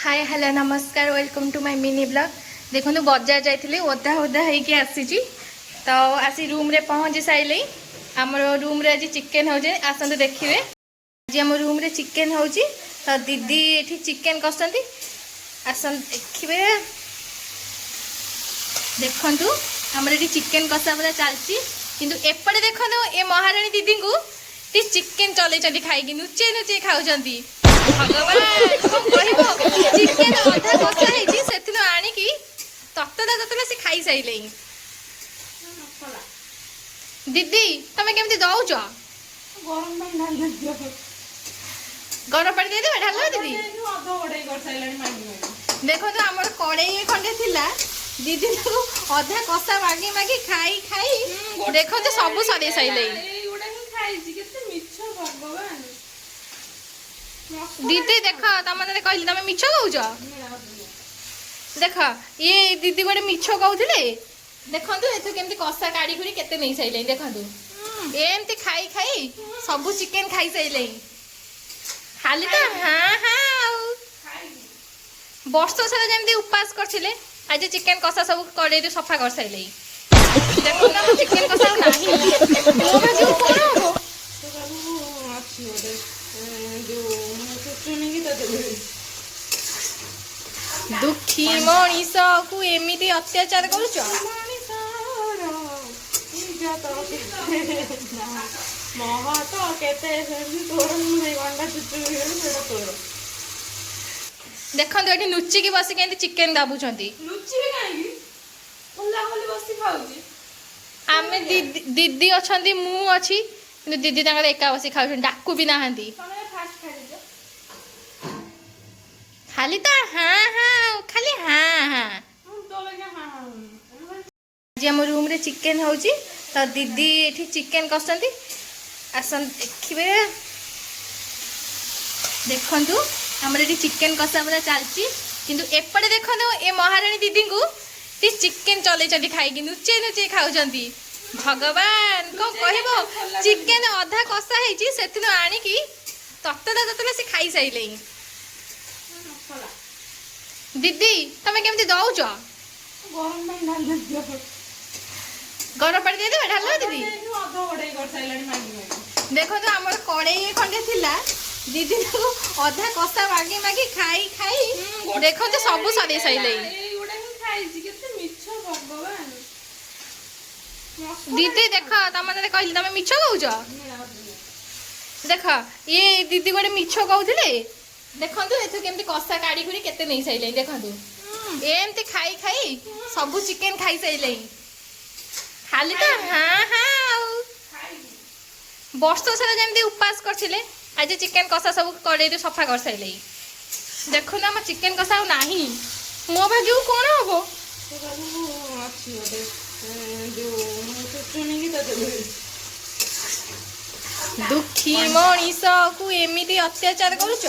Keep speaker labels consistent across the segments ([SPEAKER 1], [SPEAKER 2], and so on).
[SPEAKER 1] हाय hello नमस्कार welcome to my mini blog. देखो बजार जाइए ओदा ओदा होगी आसी तो आसी रूम रे पहुँची सारे आम रूम रे आज चिकेन हो आसतु देखिए। आज आम रूम रे चिकेन हो तो दीदी ये चिकेन कसती आसन देखिए। देखु आमर ये चिकेन कषा पूरा चलती किंतु एपटे देखो ए महाराणी दीदी को चिकेन चल खाई नुचे नुचे खाऊंगी। भगवान चिकेन अधा कषा है आणिकी ततला ततला से खाई सारे। दीदी तमें केमती दौच गरम पानी दे देबे ढाल दीदी। देखो तो आमर कड़े खंडे थिला दीदी अधा कषा मागी मागी खाई खाई देखो तो सब सरे सारे। दीदी देख तमने कहली तमें मिछ कौच देख ये दीदी गोटे मिछ कहते देखु एमती कषा काढ़ी खुड़ी केते नहीं सारे। देखु एमती खाई खाई सब चिकेन खाई सारे खाली तो हाँ हाँ वर्ष सारा जमी उपास करते आज चिकेन कषा सब कड़े सफा कर सारे। देखो ना चिकेन कषा दुखी मनीष को एमती अत्याचार करुच देखो ये नुचिकी बस चिकेन दाबुंट आम दीदी अच्छा मु अच्छी दीदी एका बस खाऊ डाकू भी नहांती खाली तो हाँ हाँ खाली हाँ हाँ। आज आम रूम रे चिकेन हो तो दीदी ये चिकेन कसती आसन देखिए। देखु आमर ये चिकेन कषा पूरा चलती किंतु एपटे देखो ए महाराणी दीदी को चिकेन चल खाई नुचे नुचे खाऊंगी। भगवान कौन कह चिकेन अधा कषा है आणिकी ततला ततला से खाई सारे। दीदी तमें केमती दौच गरम पानी दे देबे ढाल दीदी। देखो तो आमर कड़े खंडे थिला दीदी अधा कषा मागी मागी खाई खाई देखो तो सब सरे सारे। दीदी देख तमने कहली तमें मिछ कौच देख ये दीदी गोटे मिछ कहते देखु एमती कषा काढ़ी खुड़ी केते नहीं सारे। देखु एमती खाई खाई सब चिकेन खाई सारे खाली तो हाँ हाँ वर्ष सारा जमी उपास करते आज चिकेन कषा सब कड़े सफा कर सारे। देखो ना चिकेन कषा ना मो भाग्य कौन हम दुखी मनीष को एमती अत्याचार करुच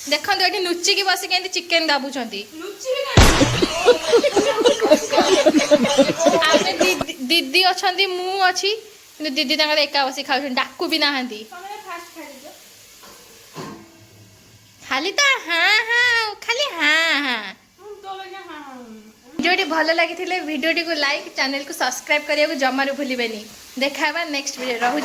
[SPEAKER 1] देखो ये नुचिकी बस चिकेन दाबुंट दीदी अच्छा मु अच्छी दीदी एका बस खाऊ डाकू भी नहांती खाली तो हाँ हाँ खाली हाँ हाँ। वीडियो भल लगी वीडियो को लाइक चैनल को सब्सक्राइब करने को जमार भूलें। देखा नेक्स्ट वीडियो रहूँ।